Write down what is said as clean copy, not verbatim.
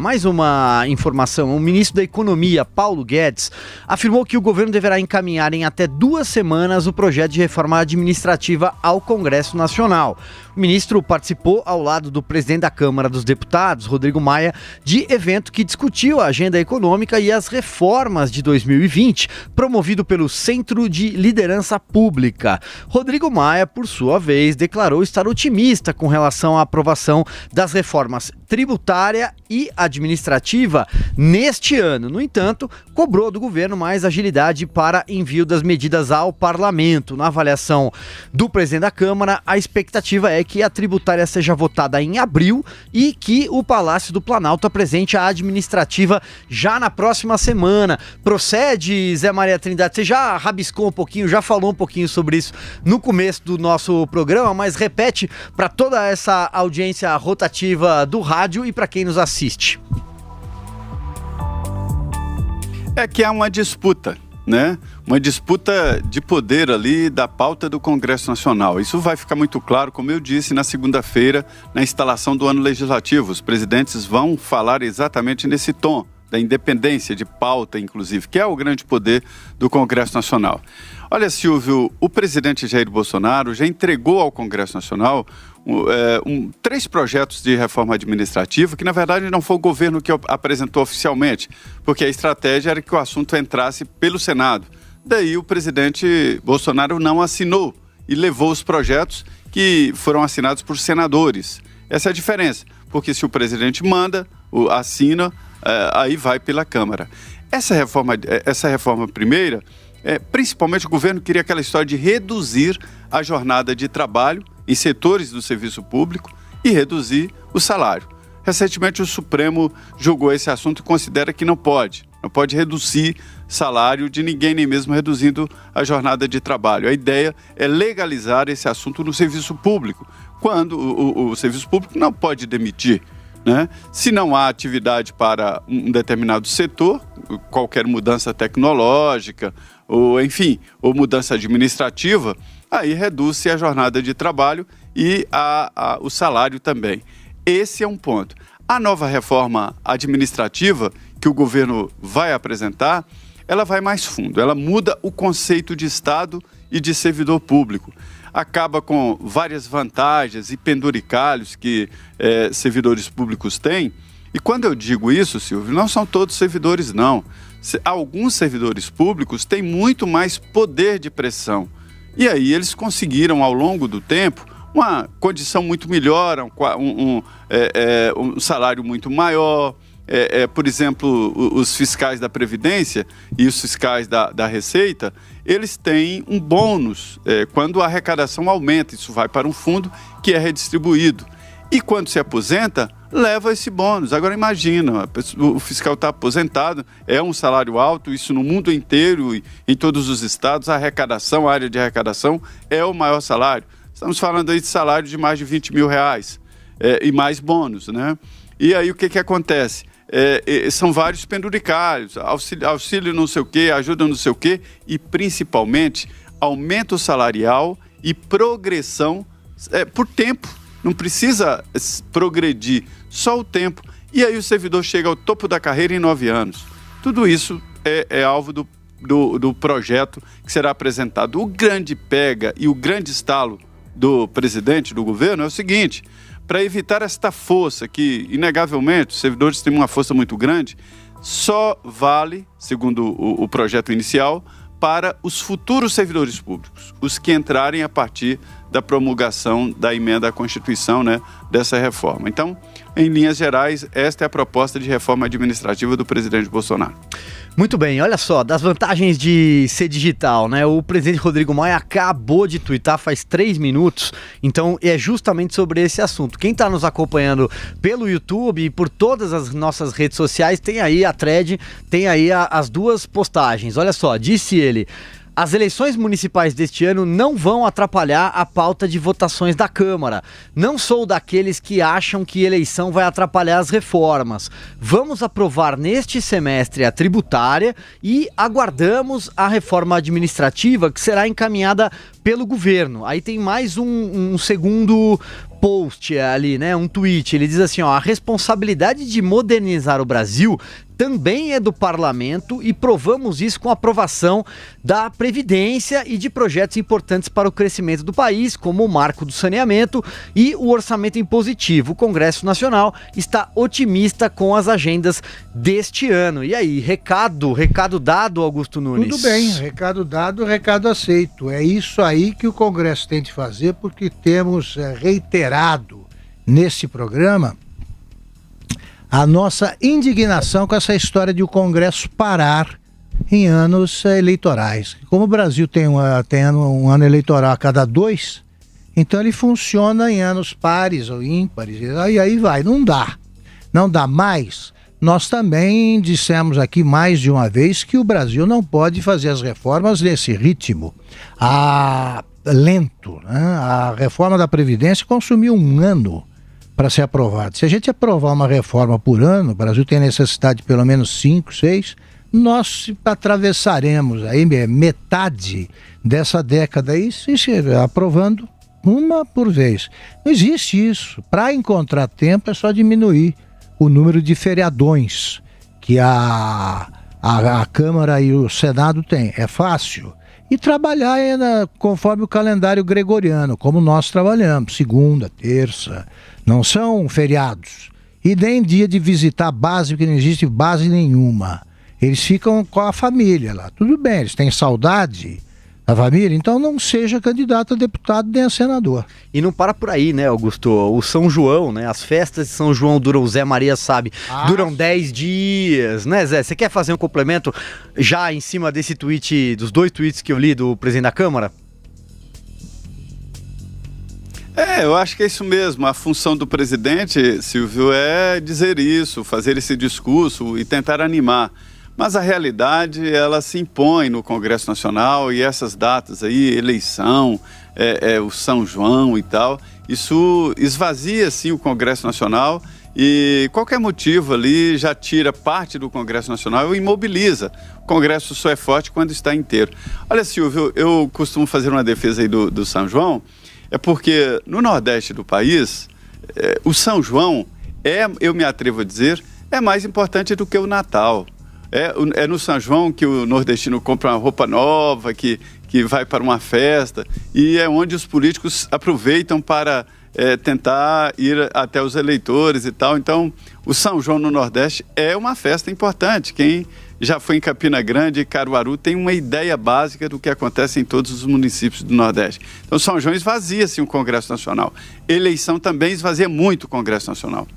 Mais uma informação, o ministro da Economia, Paulo Guedes, afirmou que o governo deverá encaminhar em até 2 semanas o projeto de reforma administrativa ao Congresso Nacional. O ministro participou ao lado do presidente da Câmara dos Deputados, Rodrigo Maia, de evento que discutiu a agenda econômica e as reformas de 2020, promovido pelo Centro de Liderança Pública. Rodrigo Maia, por sua vez, declarou estar otimista com relação à aprovação das reformas tributária e administrativa neste ano. No entanto, cobrou do governo mais agilidade para envio das medidas ao parlamento. Na avaliação do presidente da Câmara, a expectativa é que a tributária seja votada em abril e que o Palácio do Planalto apresente a administrativa já na próxima semana. Procede, Zé Maria Trindade? Você já rabiscou um pouquinho, já falou um pouquinho sobre isso no começo do nosso programa, mas repete para toda essa audiência rotativa do rádio e para quem nos assiste. É que há uma disputa, né? Uma disputa de poder ali da pauta do Congresso Nacional. Isso vai ficar muito claro, como eu disse, na segunda-feira, na instalação do ano legislativo. Os presidentes vão falar exatamente nesse tom da independência de pauta, inclusive, que é o grande poder do Congresso Nacional. Olha, Silvio, o presidente Jair Bolsonaro já entregou ao Congresso Nacional 3 projetos de reforma administrativa que, na verdade, não foi o governo que apresentou oficialmente, porque a estratégia era que o assunto entrasse pelo Senado. Daí o presidente Bolsonaro não assinou e levou os projetos que foram assinados por senadores. Essa é a diferença, porque se o presidente manda, assina, aí vai pela Câmara. Essa reforma primeira, principalmente o governo queria aquela história de reduzir a jornada de trabalho em setores do serviço público e reduzir o salário. Recentemente o Supremo julgou esse assunto e considera que não pode reduzir salário de ninguém, nem mesmo reduzindo a jornada de trabalho. A ideia é legalizar esse assunto no serviço público, quando o serviço público não pode demitir, né? Se não há atividade para um determinado setor, qualquer mudança tecnológica, ou mudança administrativa, aí reduz-se a jornada de trabalho e o salário também. Esse é um ponto. A nova reforma administrativa que o governo vai apresentar, ela vai mais fundo, ela muda o conceito de Estado e de servidor público. Acaba com várias vantagens e penduricalhos que servidores públicos têm. E quando eu digo isso, Silvio, não são todos servidores, não. Alguns servidores públicos têm muito mais poder de pressão. E aí eles conseguiram, ao longo do tempo, uma condição muito melhor, um salário muito maior. Por exemplo, os fiscais da Previdência e os fiscais da Receita, eles têm um bônus quando a arrecadação aumenta. Isso vai para um fundo que é redistribuído. E quando se aposenta, leva esse bônus. Agora imagina, o fiscal está aposentado, é um salário alto, isso no mundo inteiro, em todos os estados, a área de arrecadação é o maior salário. Estamos falando aí de salário de mais de R$20 mil e mais bônus, né? E aí o que acontece? São vários penduricários, auxílio não sei o quê, ajuda não sei o quê, e principalmente aumento salarial e progressão por tempo. Não precisa progredir, só o tempo. E aí o servidor chega ao topo da carreira em 9 anos. Tudo isso é alvo do projeto que será apresentado. O grande pega e o grande estalo do presidente, do governo, é o seguinte: para evitar esta força que, inegavelmente, os servidores têm uma força muito grande, só vale, segundo o projeto inicial, para os futuros servidores públicos, os que entrarem a partir da promulgação da emenda à Constituição, né, dessa reforma. Então, em linhas gerais, esta é a proposta de reforma administrativa do presidente Bolsonaro. Muito bem, olha só, das vantagens de ser digital, né? O presidente Rodrigo Maia acabou de tuitar faz 3 minutos, então é justamente sobre esse assunto. Quem está nos acompanhando pelo YouTube e por todas as nossas redes sociais, tem aí a thread, tem aí as 2 postagens. Olha só, disse ele: as eleições municipais deste ano não vão atrapalhar a pauta de votações da Câmara. Não sou daqueles que acham que eleição vai atrapalhar as reformas. Vamos aprovar neste semestre a tributária e aguardamos a reforma administrativa que será encaminhada pelo governo. Aí tem mais um segundo post ali, né? Um tweet. Ele diz assim, ó, a responsabilidade de modernizar o Brasil também é do parlamento e provamos isso com a aprovação da Previdência e de projetos importantes para o crescimento do país, como o Marco do Saneamento e o Orçamento Impositivo. O Congresso Nacional está otimista com as agendas deste ano. E aí, recado dado, Augusto Nunes? Tudo bem, recado dado, recado aceito. É isso aí que o Congresso tem de fazer, porque temos reiterado nesse programa a nossa indignação com essa história de o Congresso parar em anos eleitorais. Como o Brasil tem um ano eleitoral a cada 2, então ele funciona em anos pares ou ímpares, e aí vai, não dá mais. Nós também dissemos aqui mais de uma vez que o Brasil não pode fazer as reformas nesse ritmo lento, né? A reforma da Previdência consumiu um ano para ser aprovado. Se a gente aprovar uma reforma por ano, o Brasil tem necessidade de pelo menos 5, 6, nós atravessaremos aí metade dessa década aí, aprovando uma por vez. Não existe isso. Para encontrar tempo é só diminuir o número de feriadões que a Câmara e o Senado têm. É fácil. E trabalhar conforme o calendário gregoriano, como nós trabalhamos, segunda, terça, não são feriados. E nem dia de visitar base, porque não existe base nenhuma. Eles ficam com a família lá. Tudo bem, eles têm saudade da família, então não seja candidato a deputado nem a senador. E não para por aí, né, Augusto? O São João, né? As festas de São João duram, o Zé Maria sabe, duram 10 dias, né, Zé? Você quer fazer um complemento já em cima desse tweet, dos 2 tweets que eu li do presidente da Câmara? Eu acho que é isso mesmo. A função do presidente, Silvio, é dizer isso, fazer esse discurso e tentar animar. Mas a realidade, ela se impõe no Congresso Nacional e essas datas aí, eleição, o São João e tal, isso esvazia, sim, o Congresso Nacional e qualquer motivo ali já tira parte do Congresso Nacional e imobiliza. O Congresso só é forte quando está inteiro. Olha, Silvio, eu costumo fazer uma defesa aí do São João, é porque no Nordeste do país, o São João eu me atrevo a dizer, é mais importante do que o Natal. É no São João que o nordestino compra uma roupa nova, que vai para uma festa, e é onde os políticos aproveitam para tentar ir até os eleitores e tal. Então, o São João no Nordeste é uma festa importante. Quem já foi em Campina Grande e Caruaru tem uma ideia básica do que acontece em todos os municípios do Nordeste. Então, São João esvazia-se o Congresso Nacional. Eleição também esvazia muito o Congresso Nacional.